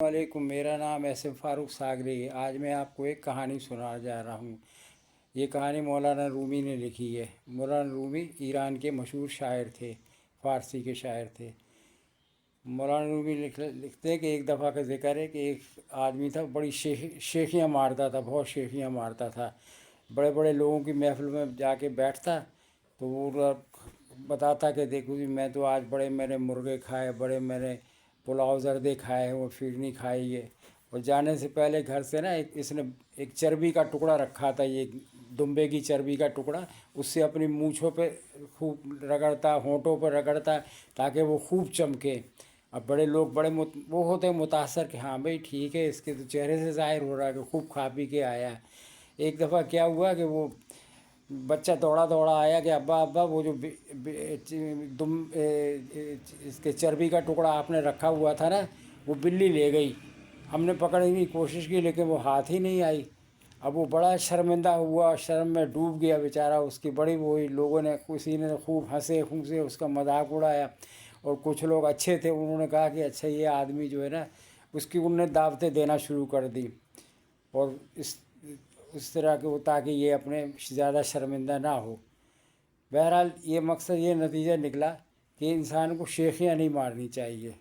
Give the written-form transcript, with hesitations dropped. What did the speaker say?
वालेकुम, मेरा नाम एस एम फ़ारूक सागरी है। आज मैं आपको एक कहानी सुना जा रहा हूँ। ये कहानी मौलाना रूमी ने लिखी है। मौलाना रूमी ईरान के मशहूर शायर थे, फ़ारसी के शायर थे। मौलाना रूमी लिखते हैं कि एक दफ़ा का ज़िक्र है कि एक आदमी था, बड़ी शेखियाँ मारता था, बहुत शेखियाँ मारता था। बड़े बड़े लोगों की महफिल में जाके बैठता तो वो बताता कि देखो जी, मैं तो आज बड़े मैंने मुर्गे खाए, बड़े मैंने पुलाव जर्दे खाए, वो फिरनी खाई है। और जाने से पहले घर से ना इसने एक चर्बी का टुकड़ा रखा था, ये दुम्बे की चर्बी का टुकड़ा, उससे अपनी मूँछों पे खूब रगड़ता, होंठों पर रगड़ता ताकि वो खूब चमके। अब बड़े लोग बड़े वो होते हैं मुतासर कि हाँ भाई ठीक है, इसके तो चेहरे से ज़ाहिर हो रहा है कि खूब खा पी के आया है। एक दफ़ा क्या हुआ कि वो बच्चा दौड़ा दौड़ा आया कि अब्बा अब्बा वो जो इसके चर्बी का टुकड़ा आपने रखा हुआ था ना, वो बिल्ली ले गई। हमने पकड़ने की कोशिश की लेकिन वो हाथ ही नहीं आई। अब वो बड़ा शर्मिंदा हुआ, शर्म में डूब गया बेचारा। उसकी बड़ी वो हुई, लोगों ने किसी ने खूब हंसे फूंसे, उसका मजाक उड़ाया। और कुछ लोग अच्छे थे, उन्होंने कहा कि अच्छा ये आदमी जो है ना, उसकी उनने दावतें देना शुरू कर दी। और इस तरह के वो, ताकि ये अपने ज़्यादा शर्मिंदा ना हो। बहरहाल ये मकसद, ये नतीजा निकला कि इंसान को शेखियाँ नहीं मारनी चाहिए।